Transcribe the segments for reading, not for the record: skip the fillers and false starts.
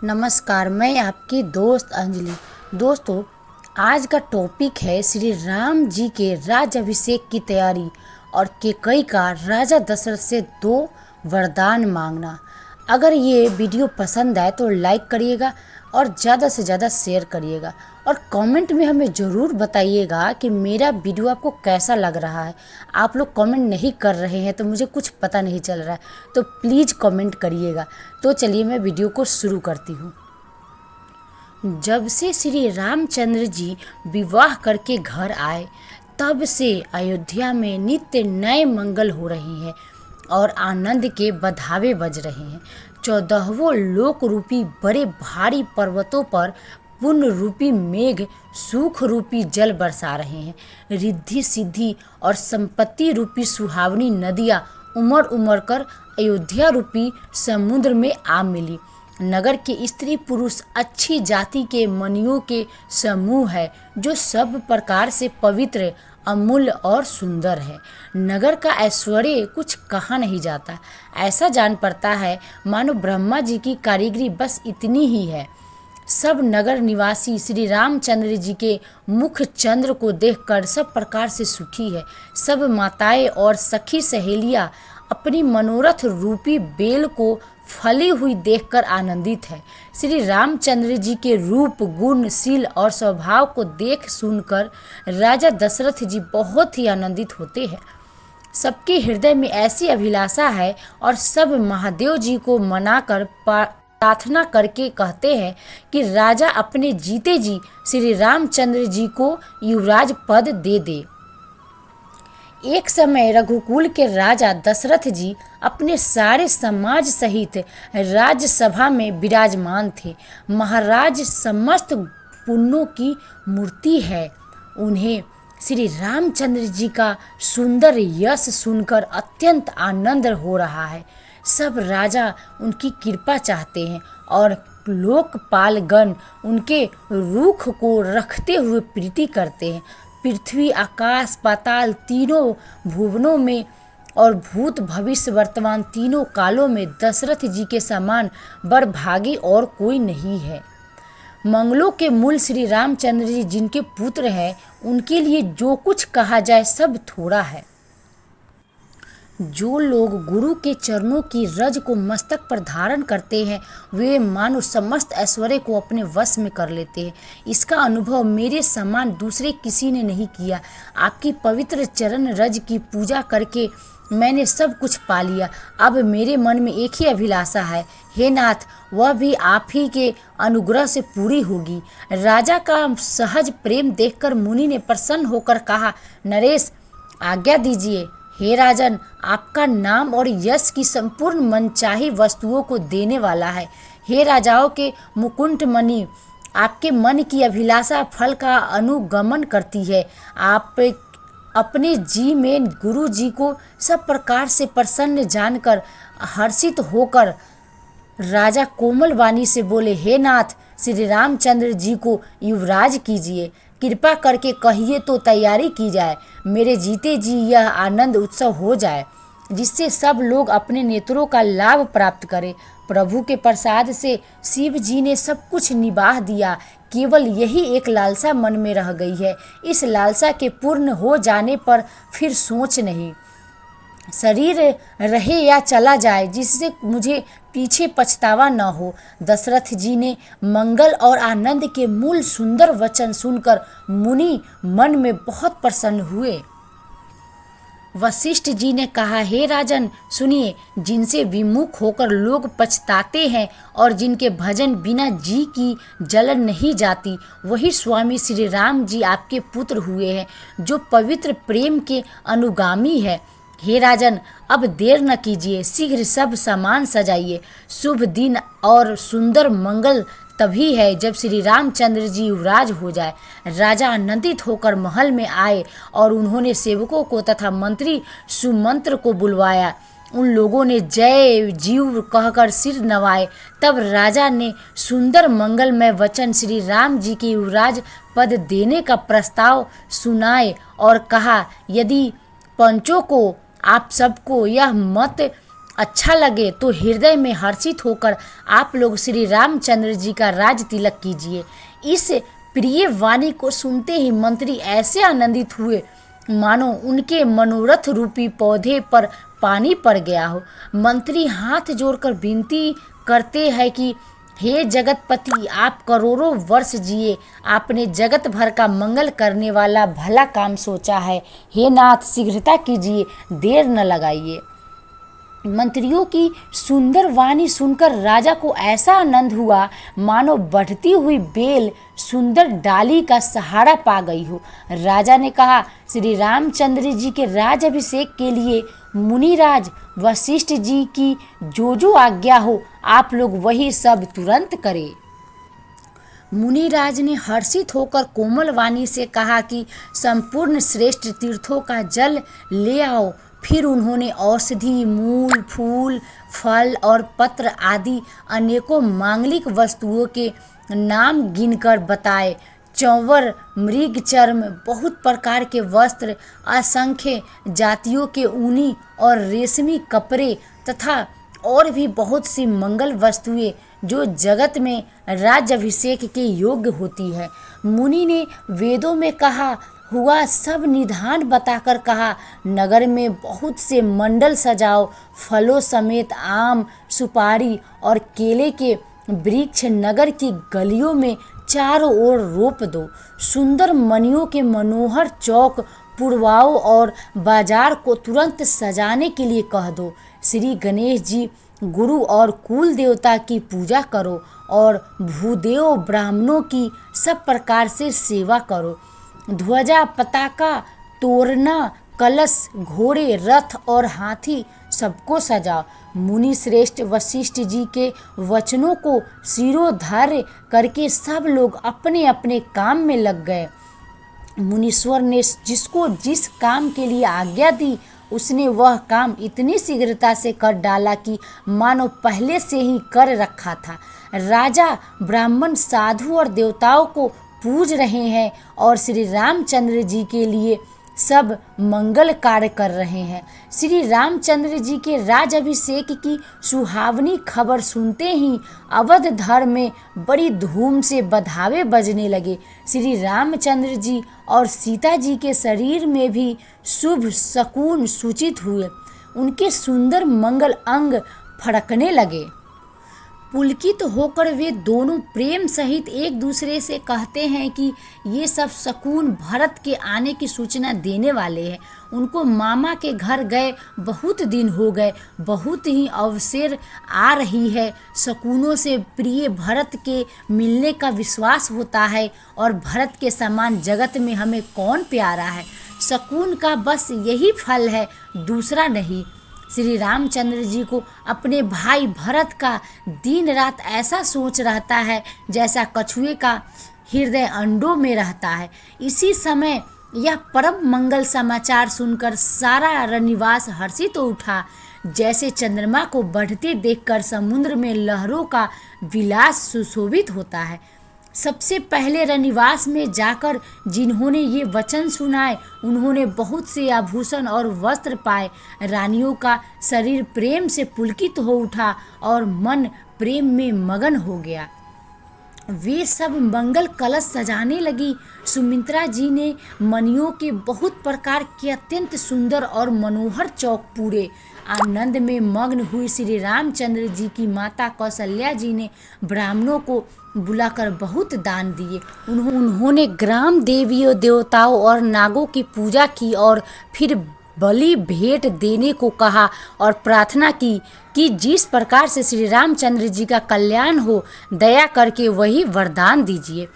नमस्कार, मैं आपकी दोस्त अंजलि। दोस्तों, आज का टॉपिक है श्री राम जी के राज्याभिषेक की तैयारी और कैकेयी का राजा दशरथ से 2 वरदान मांगना। अगर ये वीडियो पसंद आए तो लाइक करिएगा और ज़्यादा से ज़्यादा शेयर करिएगा और कमेंट में हमें ज़रूर बताइएगा कि मेरा वीडियो आपको कैसा लग रहा है। आप लोग कमेंट नहीं कर रहे हैं तो मुझे कुछ पता नहीं चल रहा है, तो प्लीज़ कमेंट करिएगा। तो चलिए मैं वीडियो को शुरू करती हूँ। जब से श्री रामचंद्र जी विवाह करके घर आए तब से अयोध्या में नित्य नए मंगल हो रहे हैं और आनंद के बधावे बज रहे हैं। 14वें लोक रूपी बड़े भारी पर्वतों पर पुण्य रूपी मेघ सुख रूपी जल बरसा रहे हैं। रिद्धि सिद्धि और संपत्ति रूपी सुहावनी नदियाँ उमड़ उमड़ कर अयोध्या रूपी समुद्र में आ मिली। नगर के स्त्री पुरुष अच्छी जाति के मनियों के समूह है जो सब प्रकार से पवित्र, अमूल्य और सुंदर है। नगर का ऐश्वर्य कुछ कहा नहीं जाता। ऐसा जान पड़ता है मानो ब्रह्मा जी की कारीगरी बस इतनी ही है। सब नगर निवासी श्री रामचंद्र जी के मुख चंद्र को देखकर सब प्रकार से सुखी है। सब माताएं और सखी सहेलियां अपनी मनोरथ रूपी बेल को फली हुई देखकर आनंदित है। श्री रामचंद्र जी के रूप, गुण, शील और स्वभाव को देख सुनकर राजा दशरथ जी बहुत ही आनंदित होते हैं। सबके हृदय में ऐसी अभिलाषा है और सब महादेव जी को मनाकर प्रार्थना करके कहते हैं कि राजा अपने जीते जी श्री रामचंद्र जी को युवराज पद दे दे। एक समय रघुकुल के राजा दशरथ जी अपने सारे समाज सहित राज्यसभा में विराजमान थे। महाराज समस्त पुण्यों की मूर्ति है। उन्हें श्री रामचंद्र जी का सुंदर यश सुनकर अत्यंत आनंद हो रहा है। सब राजा उनकी कृपा चाहते हैं और लोकपालगण उनके रुख को रखते हुए प्रीति करते हैं। पृथ्वी, आकाश, पाताल तीनों भुवनों में और भूत, भविष्य, वर्तमान तीनों कालों में दशरथ जी के समान बड़भागी और कोई नहीं है। मंगलों के मूल श्री रामचंद्र जी जिनके पुत्र हैं, उनके लिए जो कुछ कहा जाए सब थोड़ा है। जो लोग गुरु के चरणों की रज को मस्तक पर धारण करते हैं वे मानो समस्त ऐश्वर्य को अपने वश में कर लेते हैं। इसका अनुभव मेरे समान दूसरे किसी ने नहीं किया। आपकी पवित्र चरण रज की पूजा करके मैंने सब कुछ पा लिया। अब मेरे मन में एक ही अभिलाषा है, हे नाथ, वह भी आप ही के अनुग्रह से पूरी होगी। राजा का सहज प्रेम देखकर मुनि ने प्रसन्न होकर कहा, नरेश, आज्ञा दीजिए। हे राजन, आपका नाम और यश की संपूर्ण मनचाही वस्तुओं को देने वाला है। हे राजाओं के मुकुट मणि, आपके मन की अभिलाषा फल का अनुगमन करती है। आप अपने जी में गुरु जी को सब प्रकार से प्रसन्न जानकर हर्षित होकर राजा कोमल वाणी से बोले, हे नाथ, श्री रामचंद्र जी को युवराज कीजिए। कृपा करके कहिए तो तैयारी की जाए। मेरे जीते जी यह आनंद उत्सव हो जाए जिससे सब लोग अपने नेत्रों का लाभ प्राप्त करें। प्रभु के प्रसाद से शिव जी ने सब कुछ निबाह दिया। केवल यही एक लालसा मन में रह गई है। इस लालसा के पूर्ण हो जाने पर फिर सोच नहीं, शरीर रहे या चला जाए, जिससे मुझे पीछे पछतावा न हो। दशरथ जी ने मंगल और आनंद के मूल सुंदर वचन सुनकर मुनि मन में बहुत प्रसन्न हुए। वशिष्ठ जी ने कहा, हे राजन, सुनिए, जिनसे विमुख होकर लोग पछताते हैं और जिनके भजन बिना जी की जलन नहीं जाती, वही स्वामी श्री राम जी आपके पुत्र हुए हैं, जो पवित्र प्रेम के अनुगामी है। हे राजन, अब देर न कीजिए, शीघ्र सब सामान सजाइए। शुभ दिन और सुंदर मंगल तभी है जब श्री रामचंद्र जी युवराज हो जाए। राजा आनंदित होकर महल में आए और उन्होंने सेवकों को तथा मंत्री सुमंत्र को बुलवाया। उन लोगों ने जय जीव कहकर सिर नवाए। तब राजा ने सुंदर मंगलमय वचन श्री राम जी के युवराज पद देने का प्रस्ताव सुनाए और कहा, यदि पंचों को आप सबको यह मत अच्छा लगे तो हृदय में हर्षित होकर आप लोग श्री रामचंद्र जी का राज तिलक कीजिए। इस प्रिय वाणी को सुनते ही मंत्री ऐसे आनंदित हुए मानो उनके मनोरथ रूपी पौधे पर पानी पड़ गया हो। मंत्री हाथ जोड़कर विनती करते हैं कि हे जगतपति, आप करोड़ों वर्ष जिए, आपने जगत भर का मंगल करने वाला भला काम सोचा है। हे नाथ, शीघ्रता कीजिए, देर न लगाइए। मंत्रियों की सुंदर वाणी सुनकर राजा को ऐसा आनंद हुआ मानो बढ़ती हुई बेल सुंदर डाली का सहारा पा गई हो। राजा ने कहा, श्री रामचंद्र जी के राज अभिषेक के लिए मुनिराज वशिष्ठ जी की जो आज्ञा हो, आप लोग वही सब तुरंत करें। मुनिराज ने हर्षित होकर कोमल वाणी से कहा कि संपूर्ण श्रेष्ठ तीर्थों का जल ले आओ। फिर उन्होंने औषधि, मूल, फूल, फल और पत्र आदि अनेकों मांगलिक वस्तुओं के नाम गिनकर बताए। चौवर, मृग चर्म, बहुत प्रकार के वस्त्र, असंख्य जातियों के ऊनी और रेशमी कपड़े तथा और भी बहुत सी मंगल वस्तुएं जो जगत में राज्याभिषेक के योग्य होती है। मुनि ने वेदों में कहा हुआ सब निधान बताकर कहा, नगर में बहुत से मंडल सजाओ, फलों समेत आम, सुपारी और केले के वृक्ष नगर की गलियों में चारों ओर रोप दो। सुंदर मणियों के मनोहर चौक पुरवाओ और बाजार को तुरंत सजाने के लिए कह दो। श्री गणेश जी, गुरु और कुल देवता की पूजा करो और भूदेव ब्राह्मणों की सब प्रकार से सेवा करो। ध्वजा, पताका, तोरना, कलश, घोड़े, रथ और हाथी सबको सजाओ। मुनि श्रेष्ठ वशिष्ठ जी के वचनों को शिरोधार्य करके सब लोग अपने अपने काम में लग गए। मुनीश्वर ने जिसको जिस काम के लिए आज्ञा दी, उसने वह काम इतनी शीघ्रता से कर डाला कि मानो पहले से ही कर रखा था। राजा, ब्राह्मण, साधु और देवताओं को पूज रहे हैं और श्री रामचंद्र जी के लिए सब मंगल कार्य कर रहे हैं। श्री रामचंद्र जी के राज अभिषेक की सुहावनी खबर सुनते ही अवध धर में बड़ी धूम से बधावे बजने लगे। श्री रामचंद्र जी और सीता जी के शरीर में भी शुभ शकुन सूचित हुए। उनके सुंदर मंगल अंग फड़कने लगे। पुलकित होकर वे दोनों प्रेम सहित एक दूसरे से कहते हैं कि ये सब शकुन भरत के आने की सूचना देने वाले हैं। उनको मामा के घर गए बहुत दिन हो गए, बहुत ही अवसर आ रही है। शकुनों से प्रिय भरत के मिलने का विश्वास होता है और भरत के समान जगत में हमें कौन प्यारा है। शकुन का बस यही फल है, दूसरा नहीं। श्री रामचंद्र जी को अपने भाई भरत का दिन रात ऐसा सोच रहता है जैसा कछुए का हृदय अंडों में रहता है। इसी समय यह परम मंगल समाचार सुनकर सारा रनिवास हर्षित हो उठा। जैसे चंद्रमा को बढ़ते देखकर समुद्र में लहरों का विलास सुशोभित होता है। सबसे पहले रनिवास में जाकर जिन्होंने ये वचन सुनाए, उन्होंने बहुत से आभूषण और वस्त्र पाए। रानियों का शरीर प्रेम से पुलकित हो उठा और मन प्रेम में मगन हो गया। वे सब मंगल कलश सजाने लगी। सुमित्रा जी ने मणियों के बहुत प्रकार के अत्यंत सुंदर और मनोहर चौक पूरे। आनंद में मग्न हुई श्री रामचंद्र जी की माता कौशल्या जी ने ब्राह्मणों को बुलाकर बहुत दान दिए। उन्होंने ग्राम देवियों, देवताओं और नागों की पूजा की और फिर बलि भेंट देने को कहा और प्रार्थना की कि जिस प्रकार से श्री रामचंद्र जी का कल्याण हो, दया करके वही वरदान दीजिए।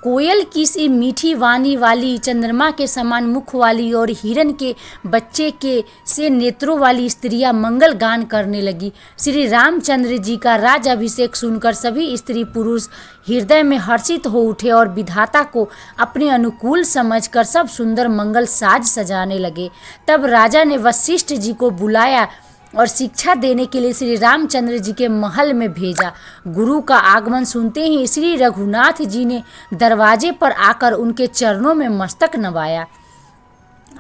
कोयल की सी मीठी वाणी वाली, चंद्रमा के समान मुख वाली और हिरण के बच्चे के से नेत्रों वाली स्त्रियां मंगल गान करने लगी। श्री रामचंद्र जी का राज अभिषेक सुनकर सभी स्त्री पुरुष हृदय में हर्षित हो उठे और विधाता को अपने अनुकूल समझकर सब सुंदर मंगल साज सजाने लगे। तब राजा ने वशिष्ठ जी को बुलाया और शिक्षा देने के लिए श्री रामचंद्र जी के महल में भेजा। गुरु का आगमन सुनते ही श्री रघुनाथ जी ने दरवाजे पर आकर उनके चरणों में मस्तक नवाया।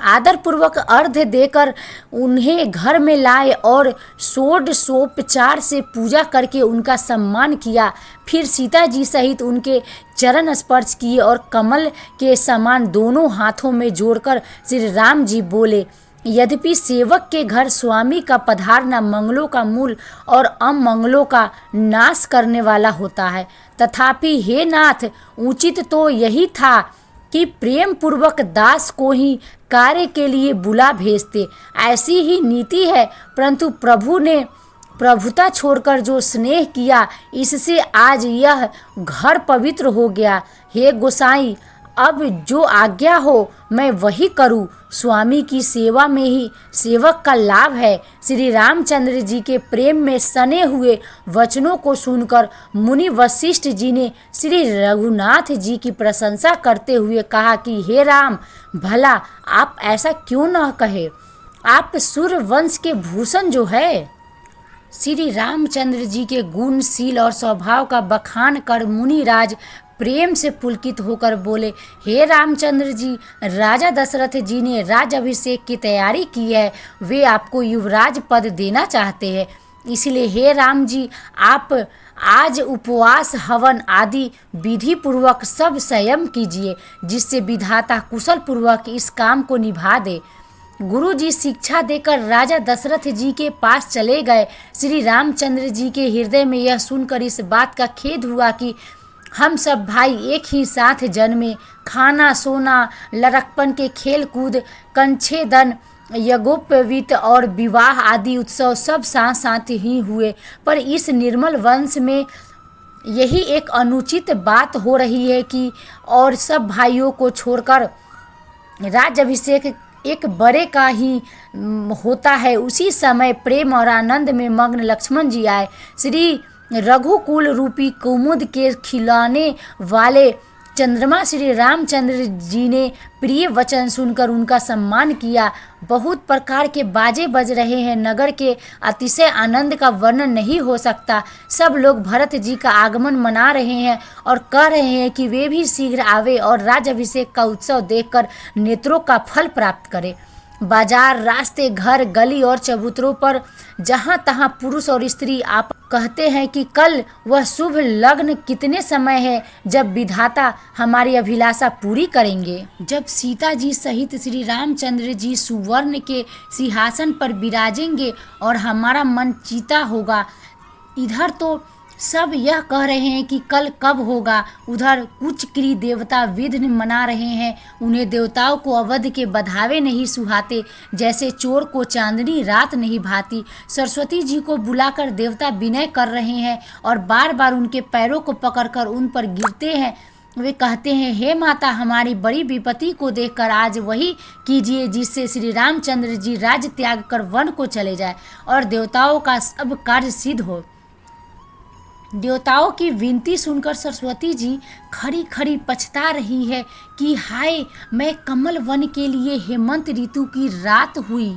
आदर पूर्वक अर्घ्य देकर उन्हें घर में लाए और षोडशोपचार से पूजा करके उनका सम्मान किया। फिर सीता जी सहित उनके चरण स्पर्श किए और कमल के समान दोनों हाथों में जोड़कर श्री राम जी बोले, यद्यपि सेवक के घर स्वामी का पधारना मंगलों का मूल और अमंगलों का नाश करने वाला होता है, तथापि हे नाथ, उचित तो यही था कि प्रेम पूर्वक दास को ही कार्य के लिए बुला भेजते। ऐसी ही नीति है, परंतु प्रभु ने प्रभुता छोड़कर जो स्नेह किया, इससे आज यह घर पवित्र हो गया। हे गोसाई, अब जो आज्ञा हो मैं वही करूं। स्वामी की सेवा में ही सेवक का लाभ है। श्री रामचंद्र जी के प्रेम में सने हुए वचनों को सुनकर मुनि वशिष्ठ जी ने श्री रघुनाथ जी की प्रशंसा करते हुए कहा कि हे राम, भला आप ऐसा क्यों न कहे, आप सूर्य वंश के भूषण जो है। श्री रामचंद्र जी के गुणशील और स्वभाव का बखान कर मुनिराज प्रेम से पुलकित होकर बोले, हे रामचंद्र जी, राजा दशरथ जी ने राज अभिषेक की तैयारी की है। वे आपको युवराज पद देना चाहते हैं। इसलिए हे राम जी, आप आज उपवास, हवन आदि विधि पूर्वक सब संयम कीजिए, जिससे विधाता कुशल पूर्वक इस काम को निभा दे। गुरु जी शिक्षा देकर राजा दशरथ जी के पास चले गए। श्री रामचंद्र जी के हृदय में यह सुनकर इस बात का खेद हुआ कि हम सब भाई एक ही साथ जन्मे, खाना सोना, लड़कपन के खेल कूद, कंछेदन, यज्ञोपवीत और विवाह आदि उत्सव सब साथ साथ ही हुए, पर इस निर्मल वंश में यही एक अनुचित बात हो रही है कि और सब भाइयों को छोड़कर राज्याभिषेक एक बड़े का ही होता है। उसी समय प्रेम और आनंद में मग्न लक्ष्मण जी आए। श्री रघुकुल रूपी कुमुद के खिलाने वाले चंद्रमा श्री रामचंद्र जी ने प्रिय वचन सुनकर उनका सम्मान किया। बहुत प्रकार के बाजे बज रहे हैं। नगर के अतिशय आनंद का वर्णन नहीं हो सकता। सब लोग भरत जी का आगमन मना रहे हैं और कह रहे हैं कि वे भी शीघ्र आवे और राज्याभिषेक का उत्सव देखकर नेत्रों का फल प्राप्त करें। बाजार, रास्ते, घर, गली और चबूतरों पर जहाँ तहाँ पुरुष और स्त्री आप कहते हैं कि कल वह शुभ लग्न कितने समय है जब विधाता हमारी अभिलाषा पूरी करेंगे, जब सीता जी सहित श्री रामचंद्र जी सुवर्ण के सिंहासन पर विराजेंगे और हमारा मन चिता होगा। इधर तो सब यह कह रहे हैं कि कल कब होगा। उधर कुछ क्री देवता विघ्न मना रहे हैं। उन्हें देवताओं को अवध के बधावे नहीं सुहाते, जैसे चोर को चांदनी रात नहीं भाती। सरस्वती जी को बुलाकर देवता विनय कर रहे हैं और बार बार उनके पैरों को पकड़कर उन पर गिरते हैं। वे कहते हैं, हे माता, हमारी बड़ी विपत्ति को देखकर आज वही कीजिए जिससे श्री रामचंद्र जी राज्य त्याग कर वन को चले जाए और देवताओं का सब कार्य सिद्ध हो। देवताओं की विनती सुनकर सरस्वती जी खड़ी खड़ी पछता रही है कि हाय, मैं कमल वन के लिए हेमंत ऋतु की रात हुई।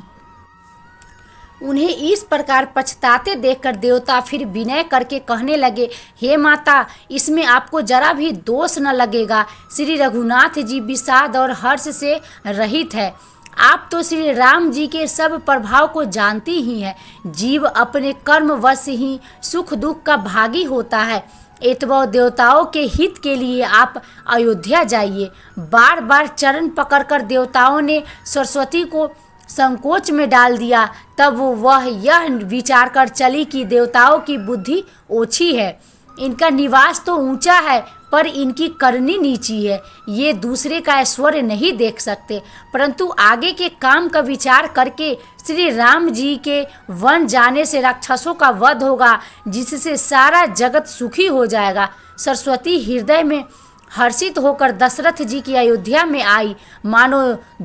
उन्हें इस प्रकार पछताते देखकर देवता फिर विनय करके कहने लगे, हे माता, इसमें आपको जरा भी दोष न लगेगा। श्री रघुनाथ जी विषाद और हर्ष से रहित है। आप तो श्री राम जी के सब प्रभाव को जानती ही हैं। जीव अपने कर्म वश ही सुख दुख का भागी होता है। एतवा देवताओं के हित के लिए आप अयोध्या जाइए। बार बार चरण पकड़कर देवताओं ने सरस्वती को संकोच में डाल दिया। तब वह यह विचार कर चली कि देवताओं की बुद्धि ओछी है। इनका निवास तो ऊंचा है पर इनकी करनी नीची है। ये दूसरे का ऐश्वर्य नहीं देख सकते, परंतु आगे के काम का विचार करके श्री राम जी के वन जाने से राक्षसों का वध होगा, जिससे सारा जगत सुखी हो जाएगा। सरस्वती हृदय में हर्षित होकर दशरथ जी की अयोध्या में आई, मानो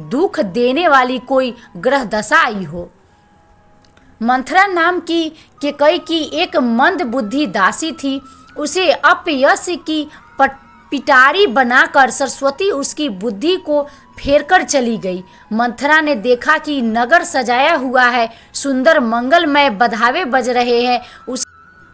दुख देने वाली कोई ग्रह दशा आई हो। मंथरा नाम की केकई की एक मंद बुद्धि दासी थी। उसे अपयश की पिटारी बनाकर सरस्वती उसकी बुद्धि को फेरकर चली गई। मंथरा ने देखा कि नगर सजाया हुआ है, सुंदर मंगलमय बधावे बज रहे हैं।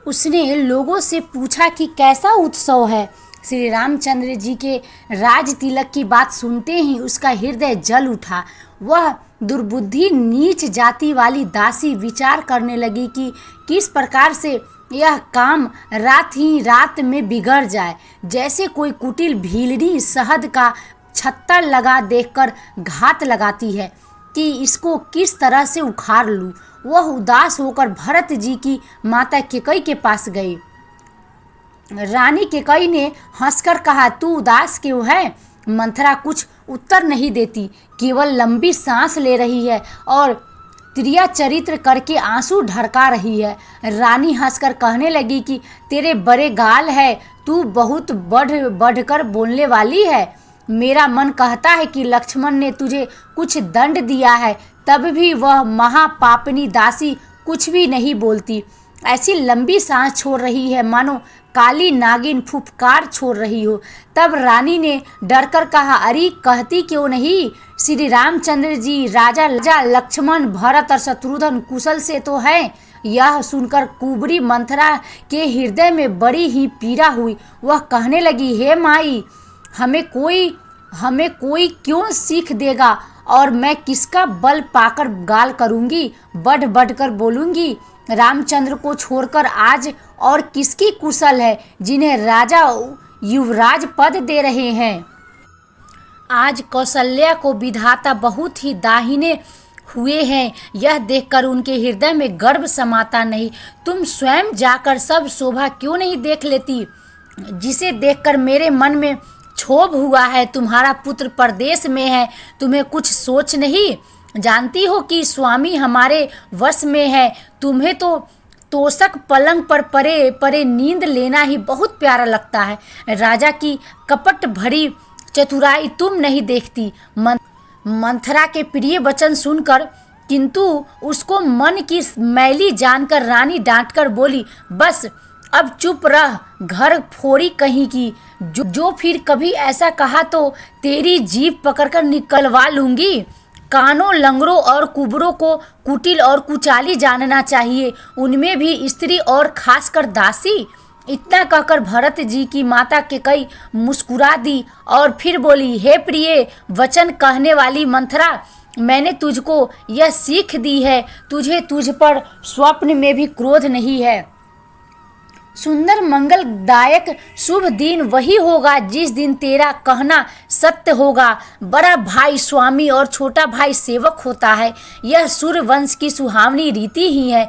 उसने लोगों से पूछा कि कैसा उत्सव है। श्री रामचंद्र जी के राज तिलक की बात सुनते ही उसका हृदय जल उठा। वह दुर्बुद्धि नीच जाति वाली दासी विचार करने लगी कि किस प्रकार से यह काम रात ही रात में बिगड़ जाए। जैसे कोई कुटिल भीलनी शहद का छत्तर लगा देखकर घात लगाती है कि इसको किस तरह से उखाड़ लूं। वह उदास होकर भरत जी की माता केकई के पास गई। रानी केकई ने हंसकर कहा, तू उदास क्यों है? मंथरा कुछ उत्तर नहीं देती, केवल लंबी सांस ले रही है और त्रिया चरित्र करके आंसू ढरका रही है। रानी हंसकर कहने लगी कि तेरे बड़े गाल है, तू बहुत बढ़कर बोलने वाली है। मेरा मन कहता है कि लक्ष्मण ने तुझे कुछ दंड दिया है, तब भी वह महापापनी दासी कुछ भी नहीं बोलती। ऐसी लंबी सांस छोड़ रही है मानो काली नागिन फुफकार छोड़ रही हो। तब रानी ने डरकर कहा, अरे कहती क्यों नहीं? श्री रामचंद्र जी राजा लक्ष्मण भरत और शत्रुघ्न कुशल से तो हैं। यह सुनकर कुबरी मंथरा के हृदय में बड़ी ही पीड़ा हुई। वह कहने लगी, हे माई, हमें कोई क्यों सीख देगा और मैं किसका बल पाकर गाल करूंगी, बढ़ कर बोलूंगी। रामचंद्र को छोड़कर आज और किसकी कुशल है जिन्हें राजा युवराज पद दे रहे हैं। आज कौशल्या को विधाता बहुत ही दाहिने हुए हैं, यह देखकर उनके हृदय में गर्व समाता नहीं। तुम स्वयं जाकर सब शोभा क्यों नहीं देख लेती, जिसे देखकर मेरे मन में क्षोभ हुआ है। तुम्हारा पुत्र परदेश में है, तुम्हें कुछ सोच नहीं। जानती हो कि स्वामी हमारे वश में है। तुम्हें तो तोषक पलंग पर परे परे नींद लेना ही बहुत प्यारा लगता है। राजा की कपट भरी चतुराई तुम नहीं देखती। मंथरा के प्रिय वचन सुनकर किंतु उसको मन की मैली जानकर रानी डांटकर बोली, बस अब चुप रह, घर फोड़ी कहीं की। जो फिर कभी ऐसा कहा तो तेरी जीभ पकड़कर निकलवा लूंगी। कानों, लंगड़ों और कुबरों को कुटिल और कुचाली जानना चाहिए, उनमें भी स्त्री और खासकर दासी। इतना कहकर भरत जी की माता केकई मुस्कुरा दी और फिर बोली, हे प्रिय वचन कहने वाली मंथरा, मैंने तुझको यह सीख दी है, तुझ पर स्वप्न में भी क्रोध नहीं है। सुंदर मंगलदायक शुभ दिन वही होगा जिस दिन तेरा कहना सत्य होगा। बड़ा भाई स्वामी और छोटा भाई सेवक होता है, यह सूर्यवंश की सुहावनी रीति ही है।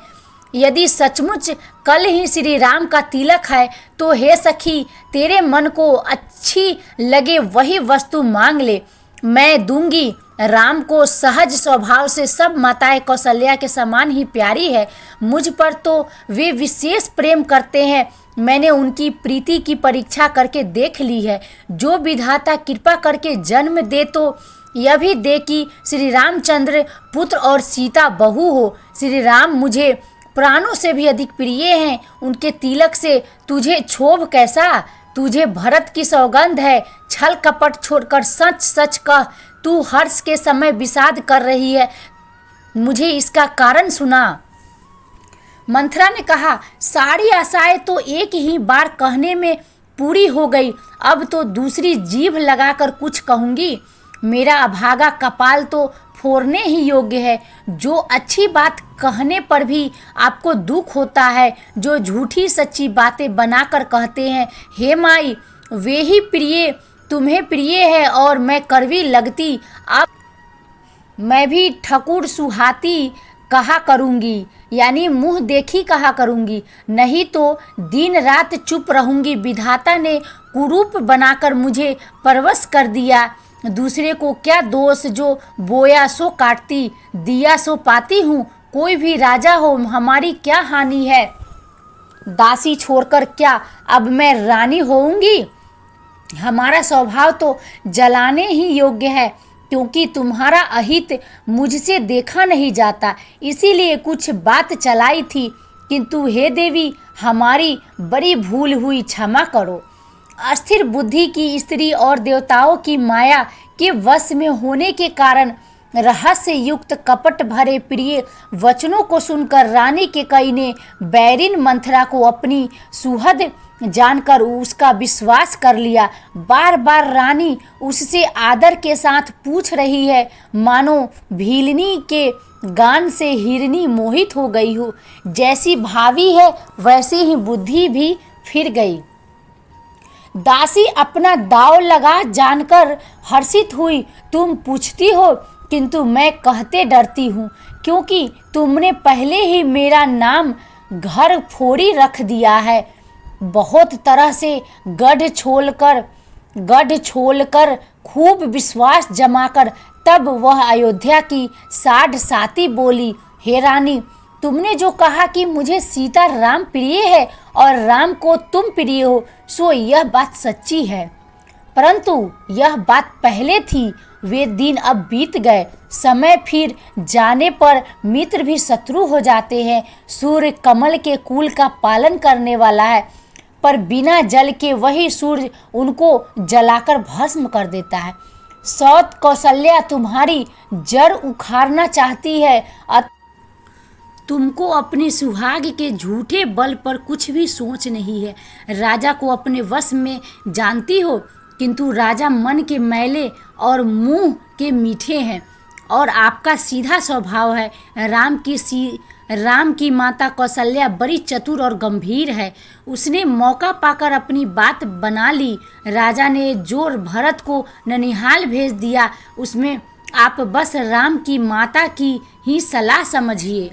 यदि सचमुच कल ही श्री राम का तिलक है तो हे सखी, तेरे मन को अच्छी लगे वही वस्तु मांग ले, मैं दूंगी। राम को सहज स्वभाव से सब माताएं कौशल्या के समान ही प्यारी है। मुझ पर तो वे विशेष प्रेम करते हैं। मैंने उनकी प्रीति की परीक्षा करके देख ली है। जो विधाता कृपा करके जन्म दे तो यह भी दे कि श्री रामचंद्र पुत्र और सीता बहू हो। श्री राम मुझे प्राणों से भी अधिक प्रिय हैं। उनके तिलक से तुझे क्षोभ कैसा? तुझे भरत की सौगंध है। छल कपट छोड़कर सच सच कह, तू हर्ष के समय विषाद कर रही है, मुझे इसका कारण सुना। मंथरा ने कहा, सारी आशाएं तो एक ही बार कहने में पूरी हो गई, अब तो दूसरी जीभ लगाकर कुछ कहूंगी। मेरा अभागा कपाल तो फोड़ने ही योग्य है। जो अच्छी बात कहने पर भी आपको दुख होता है, जो झूठी सच्ची बातें बनाकर कहते हैं, हे माई, वे ही प्रिय तुम्हें प्रिय है और मैं कड़वी लगती। अब मैं भी ठकुर सुहाती कहा करूँगी, यानी मुंह देखी कहा करूँगी, नहीं तो दिन रात चुप रहूँगी। विधाता ने कुरूप बनाकर मुझे परवश कर दिया। दूसरे को क्या दोष, जो बोया सो काटती, दिया सो पाती हूँ। कोई भी राजा हो, हमारी क्या हानि है? दासी छोड़कर क्या अब मैं रानी होऊंगी? हमारा स्वभाव तो जलाने ही योग्य है, क्योंकि तुम्हारा अहित मुझसे देखा नहीं जाता, इसीलिए कुछ बात चलाई थी। किंतु हे देवी, हमारी बड़ी भूल हुई, क्षमा करो। अस्थिर बुद्धि की स्त्री और देवताओं की माया के वश में होने के कारण रहस्य युक्त कपट भरे प्रिय वचनों को सुनकर रानी केकई ने बैरिन मंथरा को अपनी सुहद जानकर उसका विश्वास कर लिया। बार बार रानी उससे आदर के साथ पूछ रही है, मानो भीलनी के गान से हिरनी मोहित हो गई हो। जैसी भावी है वैसी ही बुद्धि भी फिर गई। दासी अपना दाव लगा जानकर हर्षित हुई। तुम पूछती हो किंतु मैं कहते डरती हूँ, क्योंकि तुमने पहले ही मेरा नाम घर फोड़ी रख दिया है। बहुत तरह से गढ़ छोलकर खूब विश्वास जमाकर तब वह अयोध्या की साढ़ साती बोली, हे रानी, तुमने जो कहा कि मुझे सीता राम प्रिय है और राम को तुम प्रिय हो, सो यह बात सच्ची है। परंतु यह बात पहले थी, वे दिन अब बीत गए। समय फिर जाने पर मित्र भी शत्रु हो जाते हैं। सूर्य कमल के कुल का पालन करने वाला है, पर बिना जल के वही सूर्य उनको जलाकर भस्म कर देता है। सौत कौशल्या तुम्हारी जड़ उखाड़ना चाहती है। तुमको अपने सुहाग के झूठे बल पर कुछ भी सोच नहीं है। राजा को अपने वश में जानती हो, किंतु राजा मन के मैले और मुंह के मीठे हैं और आपका सीधा स्वभाव है। राम की माता कौशल्या बड़ी चतुर और गंभीर है। उसने मौका पाकर अपनी बात बना ली। राजा ने जो भरत को ननिहाल भेज दिया, उसमें आप बस राम की माता की ही सलाह समझिए।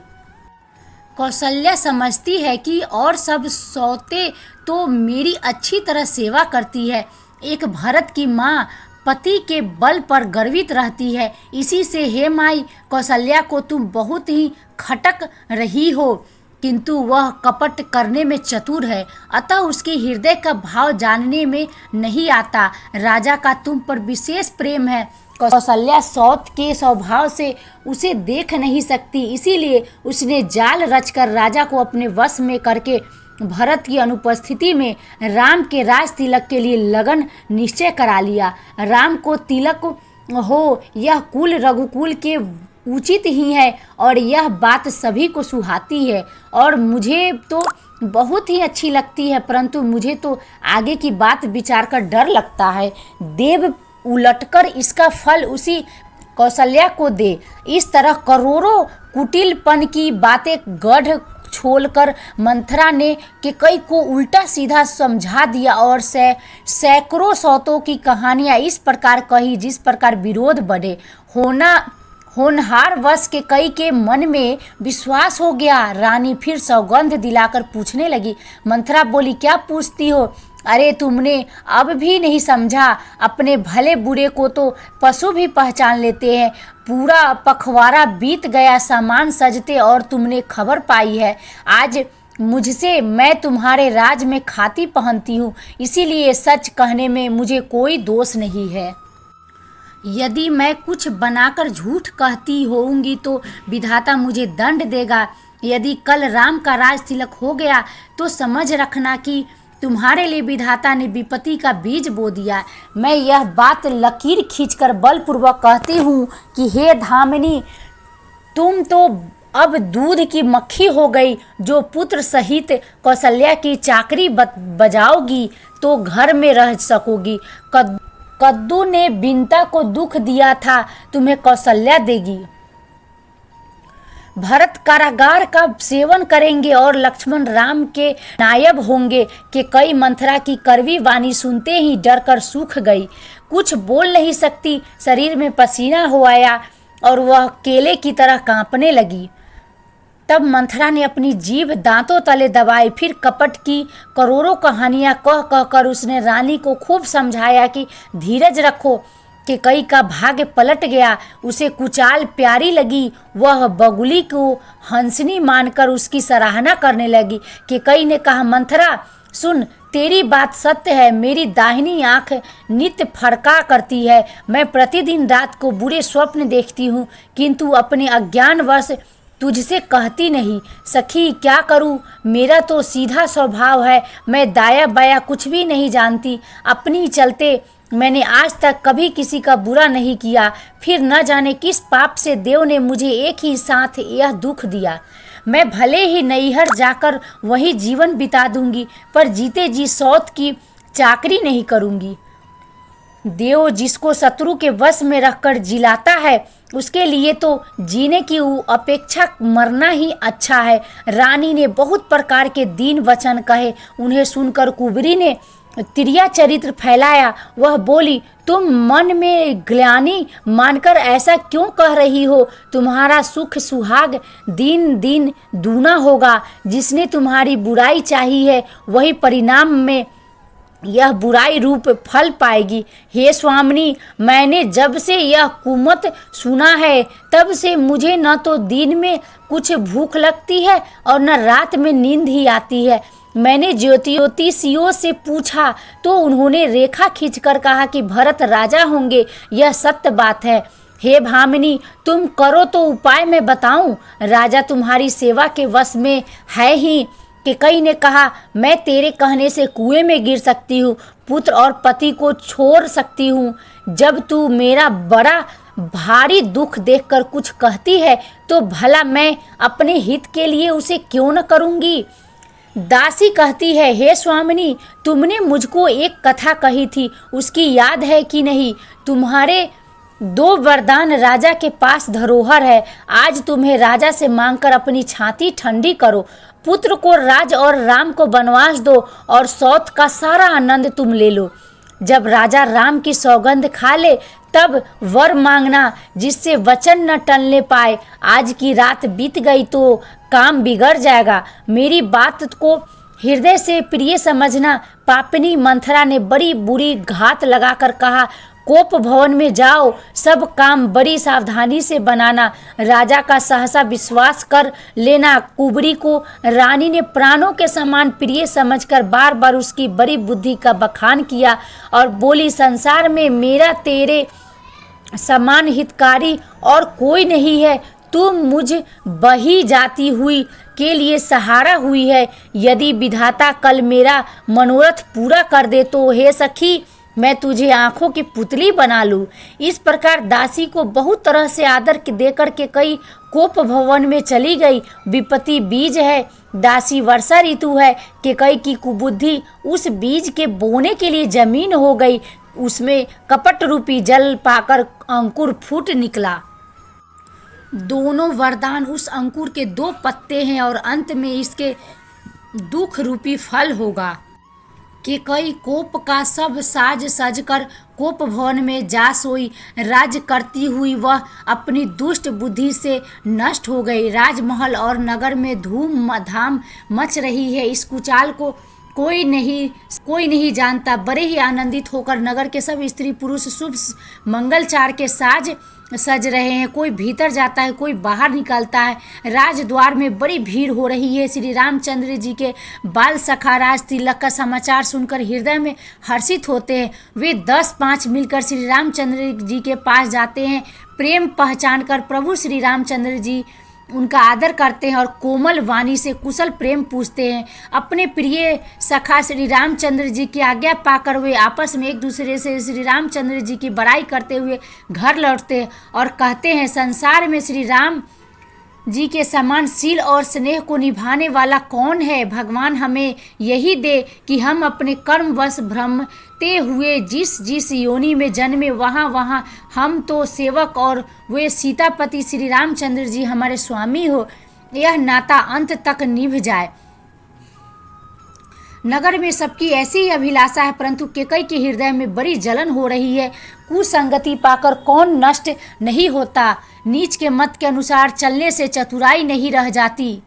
कौशल्या समझती है कि और सब सौतें तो मेरी अच्छी तरह सेवा करती है। एक भरत की माँ पति के बल पर गर्वित रहती है। इसी से हे माई कौशल्या को तुम बहुत ही खटक रही हो, किंतु वह कपट करने में चतुर है, अतः उसके हृदय का भाव जानने में नहीं आता। राजा का तुम पर विशेष प्रेम है। कौशल्या सौत के स्वभाव से उसे देख नहीं सकती, इसीलिए उसने जाल रचकर राजा को अपने वश में करके भरत की अनुपस्थिति में राम के राज तिलक के लिए लगन निश्चय करा लिया। राम को तिलक हो यह कुल रघुकुल के उचित ही है और यह बात सभी को सुहाती है और मुझे तो बहुत ही अच्छी लगती है, परंतु मुझे तो आगे की बात विचार कर डर लगता है। देव उलटकर इसका फल उसी कौशल्या को दे। इस तरह करोड़ों कुटिलपन की बातें गढ़ छोलकर मंथरा ने केकई को उल्टा सीधा समझा दिया और सैकड़ों सौतों की कहानियां इस प्रकार कही जिस प्रकार विरोध बढ़े। होनहार वश केकई के मन में विश्वास हो गया। रानी फिर सौगंध दिलाकर पूछने लगी। मंथरा बोली, क्या पूछती हो? अरे तुमने अब भी नहीं समझा, अपने भले बुरे को तो पशु भी पहचान लेते हैं। पूरा पखवाड़ा बीत गया, सामान सजते और तुमने खबर पाई है। आज मुझसे मैं तुम्हारे राज में खाती पहनती हूँ, इसीलिए सच कहने में मुझे कोई दोष नहीं है। यदि मैं कुछ बनाकर झूठ कहती होऊंगी तो विधाता मुझे दंड देगा। यदि कल राम का राज तिलक हो गया तो समझ रखना कि तुम्हारे लिए विधाता ने विपत्ति का बीज बो दिया। मैं यह बात लकीर खींचकर बलपूर्वक कहती हूँ कि हे धामिनी, तुम तो अब दूध की मक्खी हो गई। जो पुत्र सहित कौशल्या की चाकरी बजाओगी तो घर में रह सकोगी। कद्दू ने बिनता को दुख दिया था, तुम्हें कौशल्या देगी। भरत कारागार का सेवन करेंगे और लक्ष्मण राम के नायब होंगे। कि कई मंथरा की कड़वी वाणी सुनते ही डर कर सूख गई। कुछ बोल नहीं सकती, शरीर में पसीना हो आया और वह केले की तरह कांपने लगी। तब मंथरा ने अपनी जीभ दांतों तले दबाई। फिर कपट की करोड़ों कहानियां कह कह कर उसने रानी को खूब समझाया कि धीरज रखो। कि कई का भाग्य पलट गया, उसे कुचाल प्यारी लगी। वह बगुली को हंसनी मानकर उसकी सराहना करने लगी। कि कई ने कहा, मंथरा सुन, तेरी बात सत्य है। मेरी दाहिनी आंख नित्य फड़का करती है। मैं प्रतिदिन रात को बुरे स्वप्न देखती हूँ, किंतु अपने अज्ञानवश तुझसे कहती नहीं। सखी क्या करूं, मेरा तो सीधा स्वभाव है। मैं दाया बाया कुछ भी नहीं जानती। अपनी चलते मैंने आज तक कभी किसी का बुरा नहीं किया, फिर न जाने किस पाप से देव ने मुझे एक ही साथ यह दुख दिया। मैं भले ही नैहर जाकर वहीं जीवन बिता दूंगी, पर जीते जी सौत की चाकरी नहीं करूंगी। देव जिसको शत्रु के वश में रखकर जिलाता है, उसके लिए तो जीने की अपेक्षा मरना ही अच्छा है। रानी ने बहुत प्रकार के दीन वचन कहे। उन्हें सुनकर कुबरी ने तिरिया चरित्र फैलाया। वह बोली, तुम मन में ग्लानि मानकर ऐसा क्यों कह रही हो? तुम्हारा सुख सुहाग दिन दिन दूना होगा। जिसने तुम्हारी बुराई चाही है, वही परिणाम में यह बुराई रूप फल पाएगी। हे स्वामिनी, मैंने जब से यह कुमत सुना है, तब से मुझे न तो दिन में कुछ भूख लगती है और न रात में नींद ही आती है। मैंने ज्योतिषियों से पूछा तो उन्होंने रेखा खींचकर कहा कि भरत राजा होंगे। यह सत्य बात है। हे भामिनी, तुम करो तो उपाय मैं बताऊं। राजा तुम्हारी सेवा के वश में है ही। कैकेयी ने कहा, मैं तेरे कहने से कुएं में गिर सकती हूँ, पुत्र और पति को छोड़ सकती हूँ। जब तू मेरा बड़ा भारी दुख देखकर कुछ कहती है, तो भला मैं अपने हित के लिए उसे क्यों न करूँगी। दासी कहती है, हे स्वामिनी, तुमने मुझको एक कथा कही थी, उसकी याद है कि नहीं? तुम्हारे 2 वरदान राजा के पास धरोहर है। आज तुम्हें राजा से मांगकर अपनी छाती ठंडी करो। पुत्र को राज और राम को वनवास दो और सौत का सारा आनंद तुम ले लो। जब राजा राम की सौगंध खा ले, तब वर मांगना, जिससे वचन न टलने पाए। आज की रात बीत गई तो काम बिगड़ जाएगा। मेरी बात को हृदय से प्रिय समझना। पापिनी मंथरा ने बड़ी बुरी घात लगाकर कहा, कोप भवन में जाओ, सब काम बड़ी सावधानी से बनाना। राजा का सहसा विश्वास कर लेना। कुबरी को रानी ने प्राणों के समान प्रिय समझकर बार बार उसकी बड़ी बुद्धि का बखान किया और बोली, संसार में मेरा तेरे समान हितकारी और कोई नहीं है। तू मुझ बही जाती हुई के लिए सहारा हुई है। यदि विधाता कल मेरा मनोरथ पूरा कर दे तो हे सखी, मैं तुझे आंखों की पुतली बना लूं। इस प्रकार दासी को बहुत तरह से आदर देकर कैकेयी कोप भवन में चली गई। विपत्ति बीज है, दासी वर्षा ऋतु है। कैकेयी की कुबुद्धि उस बीज के बोने के लिए जमीन हो गई। उसमें कपट रूपी जल पाकर अंकुर फूट निकला। दोनों वरदान उस अंकुर के 2 पत्ते हैं और अंत में इसके दुख रूपी फल होगा। कैकेयी कोप का सब साज सजकर कोप भवन में जा सोई। राज करती हुई वह अपनी दुष्ट बुद्धि से नष्ट हो गई। राजमहल और नगर में धूम धाम मच रही है। इस कुचाल को कोई नहीं जानता। बड़े ही आनंदित होकर नगर के सब स्त्री पुरुष शुभ मंगलचार के साज सज रहे हैं। कोई भीतर जाता है, कोई बाहर निकलता है। राजद्वार में बड़ी भीड़ हो रही है। श्री रामचंद्र जी के बाल सखा राज तिलक का समाचार सुनकर हृदय में हर्षित होते हैं। वे 10-5 मिलकर श्री रामचंद्र जी के पास जाते हैं। प्रेम पहचान कर प्रभु श्री रामचंद्र जी उनका आदर करते हैं और कोमल वाणी से कुशल प्रेम पूछते हैं। अपने प्रिय सखा श्री रामचंद्र जी की आज्ञा पाकर वे आपस में एक दूसरे से श्री रामचंद्र जी की बड़ाई करते हुए घर लौटते हैं और कहते हैं, संसार में श्री राम जी के समान शील और स्नेह को निभाने वाला कौन है। भगवान हमें यही दे कि हम अपने कर्मवश भ्रमते हुए जिस जिस योनि में जन्मे वहाँ वहाँ हम तो सेवक और वे सीतापति श्री रामचंद्र जी हमारे स्वामी हो। यह नाता अंत तक निभ जाए। नगर में सबकी ऐसी ही अभिलाषा है, परंतु कैकेयी के हृदय में बड़ी जलन हो रही है। कुसंगति पाकर कौन नष्ट नहीं होता। नीच के मत के अनुसार चलने से चतुराई नहीं रह जाती।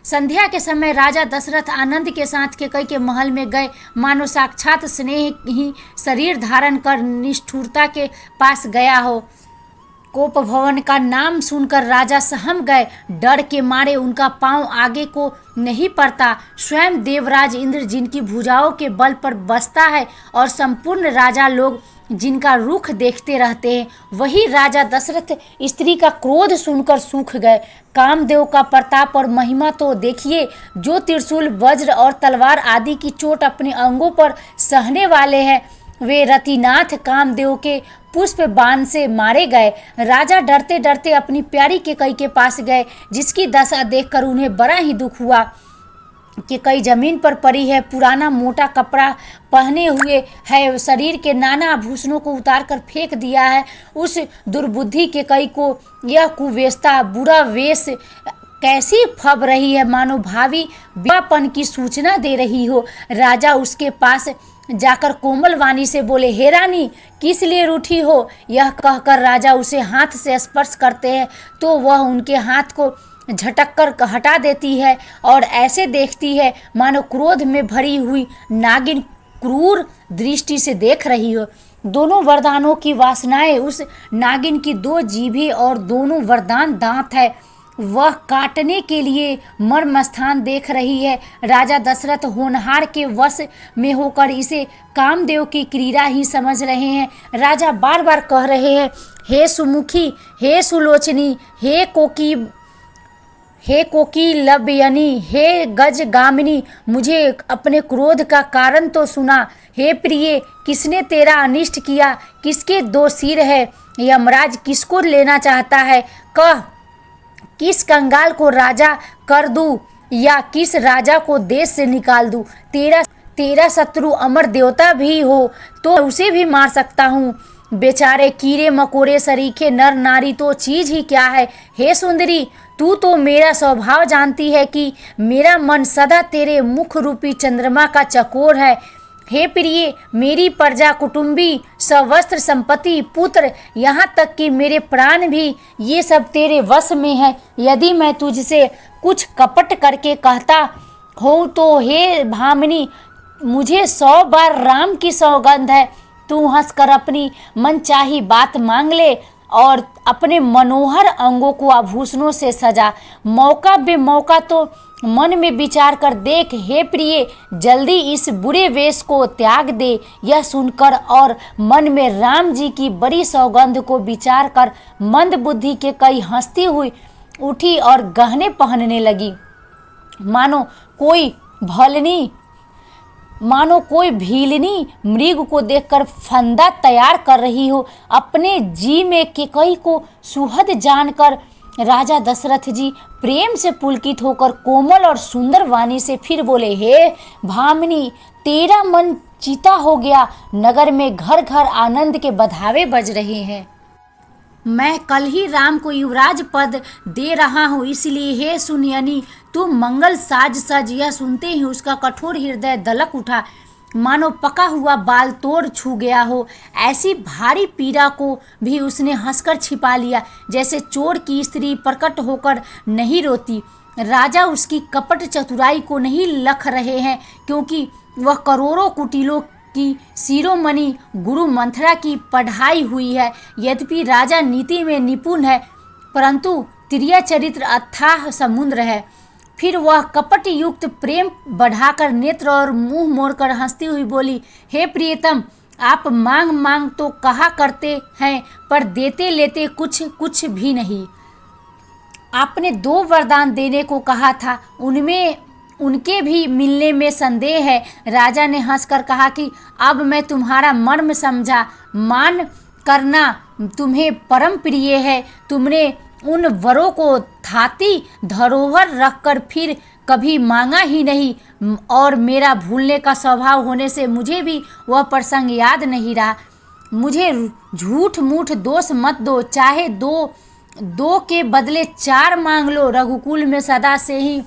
संध्या के समय राजा दशरथ आनंद के साथ कैकेयी के महल में गए। मानो साक्षात स्नेह ही शरीर धारण कर निष्ठुरता के पास गया हो। कोप भवन का नाम सुनकर राजा सहम गए। डर के मारे उनका पांव आगे को नहीं पड़ता। स्वयं देवराज इंद्र जिनकी भुजाओं के बल पर बसता है और संपूर्ण राजा लोग जिनका रुख देखते रहते हैं, वही राजा दशरथ स्त्री का क्रोध सुनकर सूख गए। कामदेव का प्रताप और महिमा तो देखिए, जो त्रिशूल वज्र और तलवार आदि की चोट अपने अंगों पर सहने वाले हैं, वे रतिनाथ कामदेव के पुष्प बाण से मारे गए। राजा डरते डरते अपनी प्यारी केकई के पास गए, जिसकी दशा देखकर उन्हें बड़ा ही दुख हुआ। केकई जमीन पर पड़ी है, पुराना मोटा कपड़ा पहने हुए है, शरीर के नाना आभूषणों को उतार कर फेंक दिया है। उस दुर्बुद्धि केकई को यह कुवेश्ता बुरा वेश कैसी फब रही है, मानो भावी विवाहपन की सूचना दे रही हो। राजा उसके पास जाकर कोमल वाणी से बोले, हे रानी, किस लिए रूठी हो? यह कहकर राजा उसे हाथ से स्पर्श करते हैं तो वह उनके हाथ को झटक कर हटा देती है और ऐसे देखती है मानो क्रोध में भरी हुई नागिन क्रूर दृष्टि से देख रही हो। दोनों वरदानों की वासनाएं उस नागिन की 2 जीभें और दोनों वरदान दांत है। वह काटने के लिए मर्म स्थान देख रही है। राजा दशरथ होनहार के वश में होकर इसे कामदेव की क्रीड़ा ही समझ रहे हैं। राजा बार बार कह रहे हैं, हे सुमुखी, हे सुलोचनी, हे कोकिलबयनी, हे गजगामिनी, मुझे अपने क्रोध का कारण तो सुना। हे प्रिय, किसने तेरा अनिष्ट किया? किसके 2 सिर है? यमराज किसको लेना चाहता है? कह, किस कंगाल को राजा कर दूं या किस राजा को देश से निकाल दूं? तेरा शत्रु अमर देवता भी हो तो उसे भी मार सकता हूँ। बेचारे कीड़े मकोड़े सरीखे नर नारी तो चीज ही क्या है। हे सुंदरी, तू तो मेरा स्वभाव जानती है कि मेरा मन सदा तेरे मुख रूपी चंद्रमा का चकोर है। हे प्रिय, मेरी प्रजा, कुटुंबी, सवस्त्र, संपत्ति, पुत्र, यहाँ तक कि मेरे प्राण भी, ये सब तेरे वश में है। यदि मैं तुझसे कुछ कपट करके कहता हूँ तो हे भामिनी, मुझे 100 बार राम की सौगंध है, तू हंसकर अपनी मनचाही बात मांग ले और अपने मनोहर अंगों को आभूषणों से सजा। मौका बेमौका तो मन में विचार कर देख। हे प्रिय, जल्दी इस बुरे वेश को त्याग दे। यह सुनकर और मन में राम जी की बड़ी सौगंध को विचार कर मंद बुद्धि के कई हंसती हुई उठी और गहने पहनने लगी। मानो कोई भीलनी मृग को देखकर फंदा तैयार कर रही हो। अपने जी में केकई को सुहद जानकर राजा दशरथ जी प्रेम से पुलकित होकर कोमल और सुंदर वाणी से फिर बोले, हे भामिनी, तेरा मन चिता हो गया। नगर में घर घर आनंद के बधावे बज रहे हैं। मैं कल ही राम को युवराज पद दे रहा हूँ, इसलिए हे सुनयनी, तू मंगल साज सज। यह सुनते ही उसका कठोर हृदय दलक उठा, मानो पका हुआ बाल तोड़ छू गया हो। ऐसी भारी पीड़ा को भी उसने हंसकर छिपा लिया, जैसे चोर की स्त्री प्रकट होकर नहीं रोती। राजा उसकी कपट चतुराई को नहीं लख रहे हैं, क्योंकि वह करोड़ों कुटिलों की शिरोमणि गुरु मंथरा की पढ़ाई हुई है। यद्यपि राजा नीति में निपुण है, परंतु तिर्या चरित्र अथाह समुद्र है। फिर वह कपट युक्त प्रेम बढ़ाकर नेत्र और मुंह मोड़कर हंसती हुई बोली, हे प्रियतम, आप मांग मांग तो कहा करते हैं, पर देते लेते कुछ भी नहीं। आपने 2 वरदान देने को कहा था, उनके भी मिलने में संदेह है। राजा ने हंसकर कहा कि अब मैं तुम्हारा मर्म समझा। मान करना तुम्हें परम प्रिय है। तुमने उन वरों को थाती धरोहर रखकर फिर कभी मांगा ही नहीं, और मेरा भूलने का स्वभाव होने से मुझे भी वह प्रसंग याद नहीं रहा। मुझे झूठ मूठ दोष मत दो, चाहे 2 के बदले 4 मांग लो। रघुकुल में सदा से ही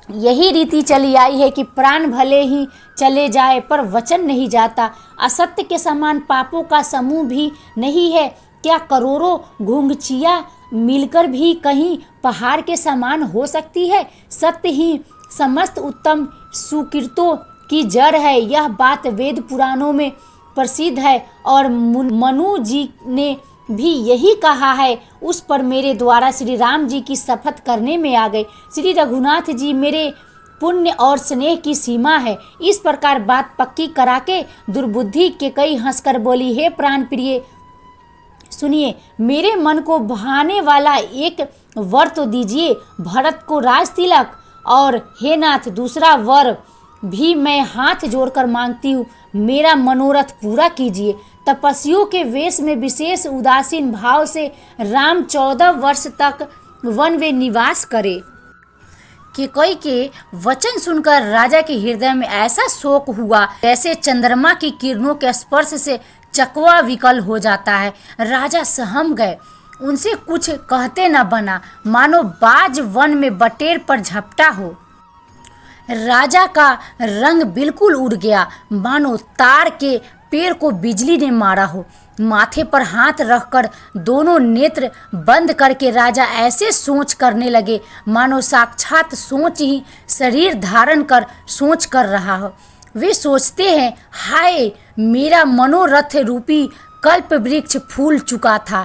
यही रीति चली आई है कि प्राण भले ही चले जाए पर वचन नहीं जाता। असत्य के समान पापों का समूह भी नहीं है। क्या करोड़ों घुंघचिया मिलकर भी कहीं पहाड़ के समान हो सकती है? सत्य ही समस्त उत्तम सुकृतों की जड़ है। यह बात वेद पुराणों में प्रसिद्ध है और मनु जी ने भी यही कहा है। उस पर मेरे द्वारा श्री राम जी की शपथ करने में आ गए। श्री रघुनाथ जी मेरे पुण्य और स्नेह की सीमा है। इस प्रकार बात पक्की करा के दुर्बुद्धि केकई हंसकर बोली, हे प्राण प्रिय, सुनिए, मेरे मन को भाने वाला एक वर तो दीजिए। भरत को राज तिलक, और हे नाथ, दूसरा वर भी मैं हाथ जोड़कर मांगती हूँ, मेरा मनोरथ पूरा कीजिए। तपस्वियों के वेश में विशेष उदासीन भाव से राम 14 वर्ष तक वन में निवास करे। केकई के वचन सुनकर राजा के हृदय में ऐसा शोक हुआ जैसे चंद्रमा की किरणों के स्पर्श से चकवा विकल हो जाता है। राजा सहम गए, उनसे कुछ कहते न बना, मानो बाज वन में बटेर पर झपटा हो। राजा का रंग बिल्कुल उड़ गया, मानो तार के पेड़ को बिजली ने मारा हो। माथे पर हाथ रखकर दोनों नेत्र बंद करके राजा ऐसे सोच करने लगे मानो साक्षात सोच ही शरीर धारण कर सोच कर रहा हो। वे सोचते हैं, हाय मेरा मनोरथ रूपी कल्प वृक्ष फूल चुका था,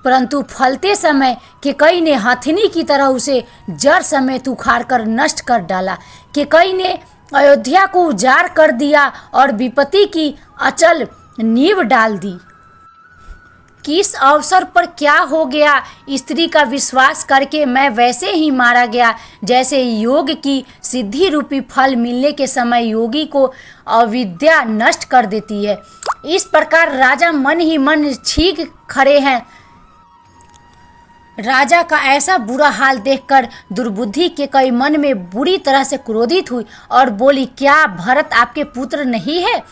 परंतु फलते समय केकई ने हथिनी की तरह उसे जड़ समेत उखाड़ कर नष्ट कर डाला। केकई ने अयोध्या को उजाड़ कर दिया और विपत्ति की अचल नींव डाल दी। किस अवसर पर क्या हो गया, स्त्री का विश्वास करके मैं वैसे ही मारा गया जैसे योग की सिद्धि रूपी फल मिलने के समय योगी को अविद्या नष्ट कर देती है। इस प्रकार राजा मन ही मन छींक खड़े हैं। राजा का ऐसा बुरा हाल देखकर दुर्बुद्धि के कई मन में बुरी तरह से क्रोधित हुई और बोली, क्या भरत आपके पुत्र नहीं है?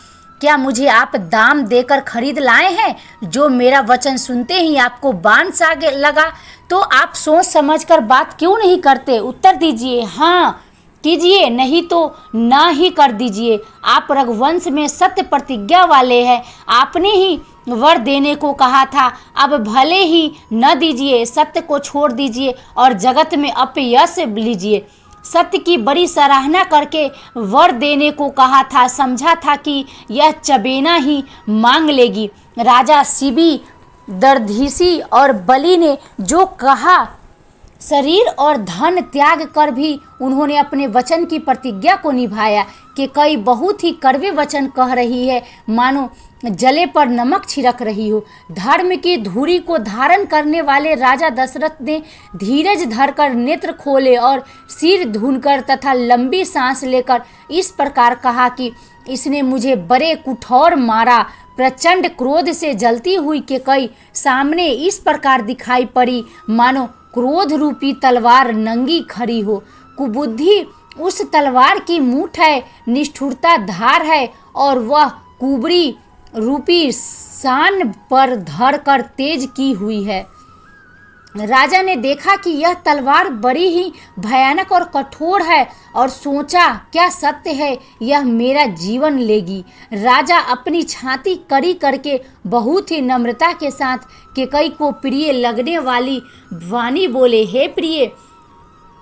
क्या मुझे आप दाम देकर खरीद लाए हैं? जो मेरा वचन सुनते ही आपको बाण सा लगा, तो आप सोच समझकर बात क्यों नहीं करते? उत्तर दीजिए, हाँ कीजिए, नहीं तो ना ही कर दीजिए। आप रघुवंश में सत्य प्रतिज्ञा वाले हैं, आपने ही वर देने को कहा था, अब भले ही न दीजिए, सत्य को छोड़ दीजिए और जगत में अपयश लीजिए। सत्य की बड़ी सराहना करके वर देने को कहा था, समझा था कि यह चबेना ही मांग लेगी। राजा शिबी, दर्धीसी और बलि ने जो कहा, शरीर और धन त्याग कर भी उन्होंने अपने वचन की प्रतिज्ञा को निभाया। कि कई बहुत ही कड़वे वचन कह रही है, मानो जले पर नमक छिड़क रही हो। धर्म की धुरी को धारण करने वाले राजा दशरथ ने धीरज धरकर नेत्र खोले और सिर धुनकर तथा लंबी सांस लेकर इस प्रकार कहा कि इसने मुझे बड़े कुठौर मारा। प्रचंड क्रोध से जलती हुई केकई सामने इस प्रकार दिखाई पड़ी मानो क्रोध रूपी तलवार नंगी खड़ी हो। कुबुद्धि उस तलवार की मूठ है, निष्ठुरता धार है और वह कुबरी रूपी शान पर धर कर तेज की हुई है। राजा ने देखा कि यह तलवार बड़ी ही भयानक और कठोर है और सोचा, क्या सत्य है, यह मेरा जीवन लेगी। राजा अपनी छाती कड़ी करके बहुत ही नम्रता के साथ केकई को प्रिय लगने वाली वाणी बोले, हे प्रिय,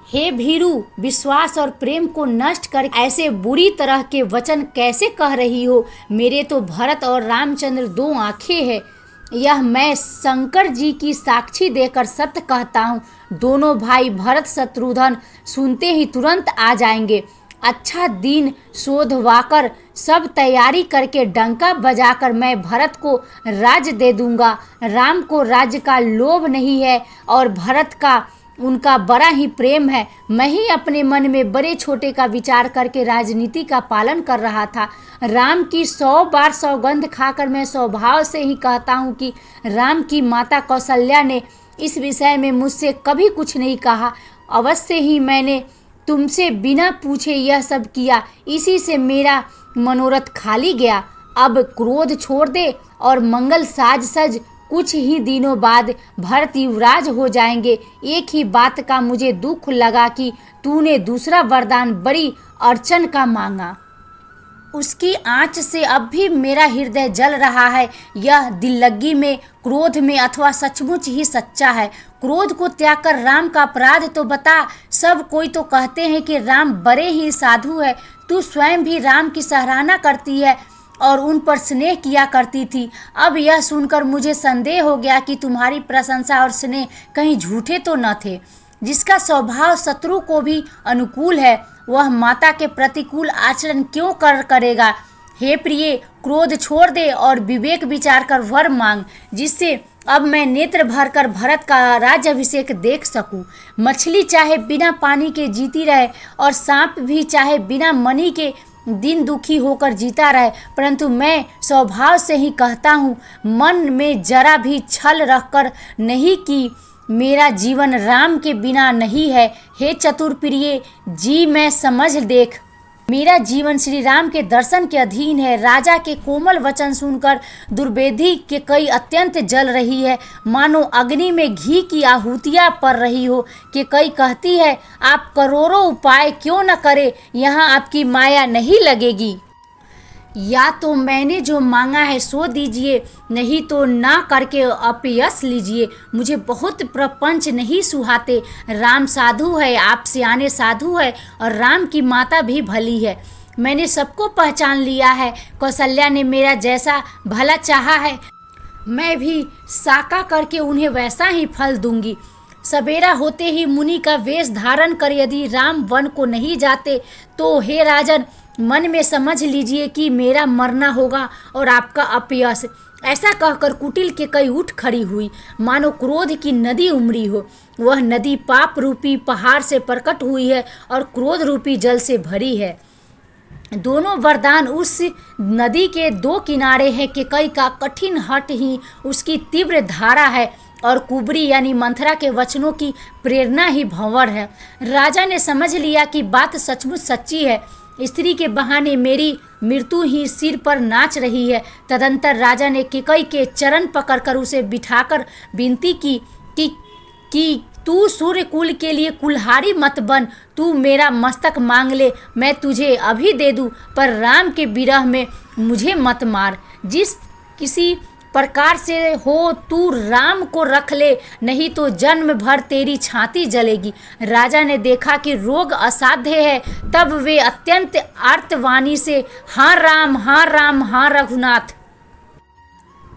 हे भीरू, विश्वास और प्रेम को नष्ट कर ऐसे बुरी तरह के वचन कैसे कह रही हो? मेरे तो भरत और रामचंद्र दो आंखें हैं, यह मैं शंकर जी की साक्षी देकर सत्य कहता हूँ। दोनों भाई भरत शत्रुघ्न सुनते ही तुरंत आ जाएंगे। अच्छा दिन शोधवाकर सब तैयारी करके डंका बजाकर मैं भरत को राज्य दे दूंगा। राम को राज्य का लोभ नहीं है और भरत का उनका बड़ा ही प्रेम है। मैं ही अपने मन में बड़े छोटे का विचार करके राजनीति का पालन कर रहा था। राम की 100 बार सौगंध खाकर मैं स्वभाव से ही कहता हूँ कि राम की माता कौशल्या ने इस विषय में मुझसे कभी कुछ नहीं कहा। अवश्य ही मैंने तुमसे बिना पूछे यह सब किया, इसी से मेरा मनोरथ खाली गया। अब क्रोध छोड़ दे और मंगल साज सज। कुछ ही दिनों बाद भरत युवराज हो जाएंगे। एक ही बात का मुझे दुख लगा कि तूने दूसरा वरदान बड़ी अड़चन का मांगा। उसकी आँच से अब भी मेरा हृदय जल रहा है। यह दिल्लगी में, क्रोध में अथवा सचमुच ही सच्चा है? क्रोध को त्याग कर राम का अपराध तो बता। सब कोई तो कहते हैं कि राम बड़े ही साधु है। तू स्वयं भी राम की सराहना करती है और उन पर स्नेह किया करती थी। अब यह सुनकर मुझे संदेह हो गया कि तुम्हारी प्रशंसा और स्नेह कहीं झूठे तो न थे। जिसका स्वभाव शत्रु को भी अनुकूल है, वह माता के प्रतिकूल आचरण क्यों करेगा? हे प्रिय, क्रोध छोड़ दे और विवेक विचार कर वर मांग, जिससे अब मैं नेत्र भर कर भरत का राज्याभिषेक देख सकूं। मछली चाहे बिना पानी के जीती रहे और सांप भी चाहे बिना मणि के दिन दुखी होकर जीता रहे, परंतु मैं स्वभाव से ही कहता हूँ, मन में जरा भी छल रखकर नहीं कि मेरा जीवन राम के बिना नहीं है। हे चतुर प्रिय जी, मैं समझ देख, मेरा जीवन श्री राम के दर्शन के अधीन है। राजा के कोमल वचन सुनकर दुर्वेदी के कई अत्यंत जल रही है, मानो अग्नि में घी की आहुतियाँ पड़ रही हो। कि कई कहती है, आप करोड़ों उपाय क्यों न करें, यहाँ आपकी माया नहीं लगेगी। या तो मैंने जो मांगा है सो दीजिए, नहीं तो ना करके अपयश लीजिए। मुझे बहुत प्रपंच नहीं सुहाते। राम साधु है, आप सियाने साधु है, और राम की माता भी भली है। मैंने सबको पहचान लिया है। कौशल्या ने मेरा जैसा भला चाहा है, मैं भी साका करके उन्हें वैसा ही फल दूंगी। सवेरा होते ही मुनि का वेश धारण कर यदि राम वन को नहीं जाते तो हे राजन, मन में समझ लीजिए कि मेरा मरना होगा और आपका अपयश। ऐसा कहकर कुटिल के कई उठ खड़ी हुई, मानो क्रोध की नदी उमड़ी हो। वह नदी पाप रूपी पहाड़ से प्रकट हुई है और क्रोध रूपी जल से भरी है। दोनों वरदान उस नदी के दो किनारे हैं। कि कई का कठिन हट ही उसकी तीव्र धारा है, और कुबरी यानी मंथरा के वचनों की प्रेरणा ही भंवर है। राजा ने समझ लिया कि बात सचमुच सच्ची है। स्त्री के बहाने मेरी मृत्यु ही सिर पर नाच रही है। तदंतर राजा ने केकई के चरण पकड़कर उसे बिठाकर विनती की कि तू सूर्य कुल के लिए कुल्हाड़ी मत बन, तू मेरा मस्तक मांग ले, मैं तुझे अभी दे दूं, पर राम के विरह में मुझे मत मार। जिस किसी प्रकार से हो तू राम को रख ले, नहीं तो जन्म भर तेरी छाती जलेगी। राजा ने देखा कि रोग असाध्य है, तब वे अत्यंत आर्तवाणी से हाँ राम, हाँ राम, हाँ रघुनाथ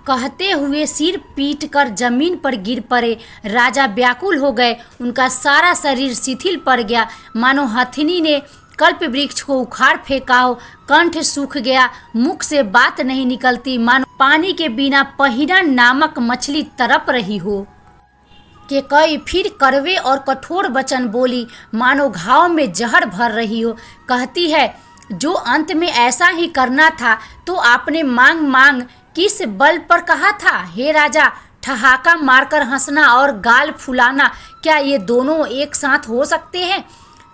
कहते हुए सिर पीट कर जमीन पर गिर पड़े। राजा व्याकुल हो गए, उनका सारा शरीर शिथिल पड़ गया, मानो हथिनी ने कल्प वृक्ष को उखाड़ फेंका हो। कंठ सूख गया, मुख से बात नहीं निकलती, मानो पानी के बिना पहिना नामक मछली तड़प रही हो। कि कई फिर कड़वे और कठोर वचन बोली, मानो घाव में जहर भर रही हो। कहती है, जो अंत में ऐसा ही करना था तो आपने मांग मांग किस बल पर कहा था। हे राजा, ठहाका मारकर हंसना और गाल फुलाना, क्या ये दोनों एक साथ हो सकते हैं।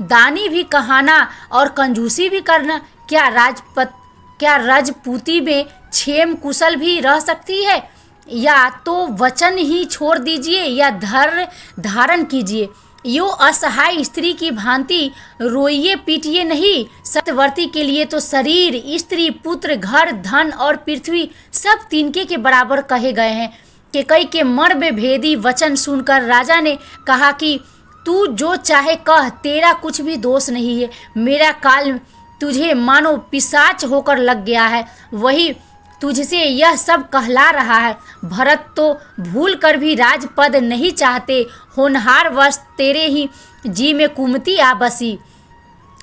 दानी भी कहाना और कंजूसी भी करना, क्या राजपूती में क्षेम कुशल भी रह सकती है। या तो वचन ही छोड़ दीजिए या धैर्य धारण कीजिए। यो असहाय स्त्री की भांति रोइए पीटिए नहीं। सत्यवर्ती के लिए तो शरीर, स्त्री, पुत्र, घर, धन और पृथ्वी सब तिनके के बराबर कहे गए हैं। केकई के मर्म भेदी वचन सुनकर राजा ने कहा कि तू जो चाहे कह, तेरा कुछ भी दोष नहीं है। मेरा काल तुझे मानो पिशाच होकर लग गया है, वही तुझसे यह सब कहला रहा है। भरत तो भूल कर भी राजपद नहीं चाहते, होनहार वश तेरे ही जी में कुमति आ बसी।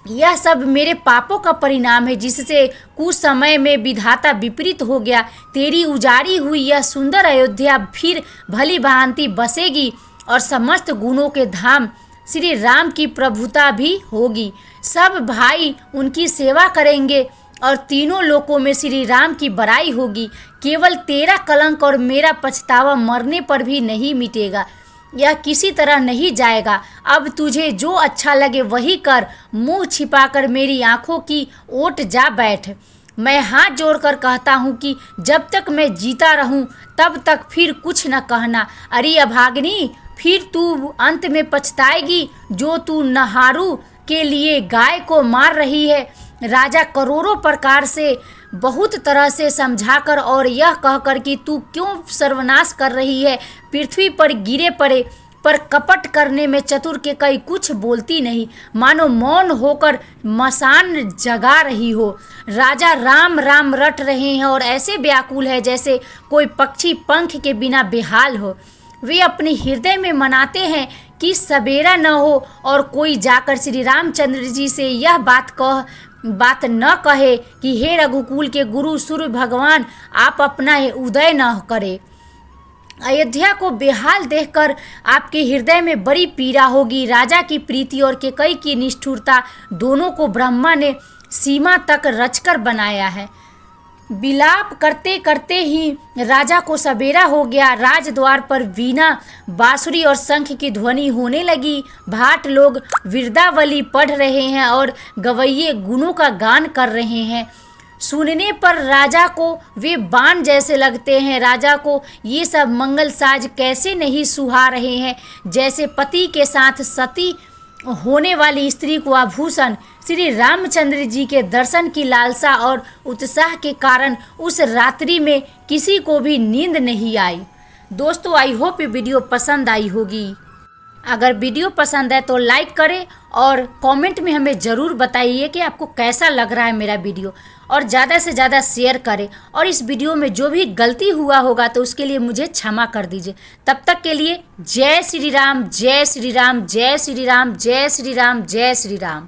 यह सब मेरे पापों का परिणाम है, जिससे कुछ समय में विधाता विपरीत हो गया। तेरी उजाड़ी हुई यह सुंदर अयोध्या फिर भली भांति बसेगी और समस्त गुणों के धाम श्री राम की प्रभुता भी होगी। सब भाई उनकी सेवा करेंगे और तीनों लोकों में श्री राम की बड़ाई होगी। केवल तेरा कलंक और मेरा पछतावा मरने पर भी नहीं मिटेगा, यह किसी तरह नहीं जाएगा। अब तुझे जो अच्छा लगे वही कर, मुंह छिपाकर मेरी आंखों की ओट जा बैठ। मैं हाथ जोड़कर कहता हूँ कि जब तक मैं जीता रहूँ तब तक फिर कुछ न कहना। अरे अभागिनी, फिर तू अंत में पछताएगी, जो तू नहारू के लिए गाय को मार रही है। राजा करोड़ों प्रकार से बहुत तरह से समझाकर और यह कहकर कि तू क्यों सर्वनाश कर रही है, पृथ्वी पर गिरे पड़े, पर कपट करने में चतुर के कई कुछ बोलती नहीं, मानो मौन होकर मसान जगा रही हो। राजा राम राम रट रहे हैं और ऐसे व्याकुल है जैसे कोई पक्षी पंख के बिना बेहाल हो। वे अपने हृदय में मनाते हैं कि सवेरा न हो और कोई जाकर श्री रामचंद्र जी से यह बात न कहे कि हे रघुकुल के गुरु सूर्य भगवान, आप अपना उदय न करें। अयोध्या को बेहाल देखकर आपके हृदय में बड़ी पीड़ा होगी। राजा की प्रीति और केकई की निष्ठुरता दोनों को ब्रह्मा ने सीमा तक रचकर बनाया है। विलाप करते करते ही राजा को सवेरा हो गया। राजद्वार पर वीणा, बांसुरी और शंख की ध्वनि होने लगी। भाट लोग विरदावली पढ़ रहे हैं और गवैये गुणों का गान कर रहे हैं। सुनने पर राजा को वे बाण जैसे लगते हैं। राजा को ये सब मंगल साज कैसे नहीं सुहा रहे हैं, जैसे पति के साथ सती होने वाली स्त्री को आभूषण। श्री रामचंद्र जी के दर्शन की लालसा और उत्साह के कारण उस रात्रि में किसी को भी नींद नहीं आई। दोस्तों, आई होप ये वीडियो पसंद आई होगी। अगर वीडियो पसंद है तो लाइक करें और कमेंट में हमें ज़रूर बताइए कि आपको कैसा लग रहा है मेरा वीडियो, और ज़्यादा से ज़्यादा शेयर करें। और इस वीडियो में जो भी गलती हुआ होगा तो उसके लिए मुझे क्षमा कर दीजिए। तब तक के लिए जय श्री राम, जय श्री राम, जय श्री राम, जय श्री राम, जय श्री राम।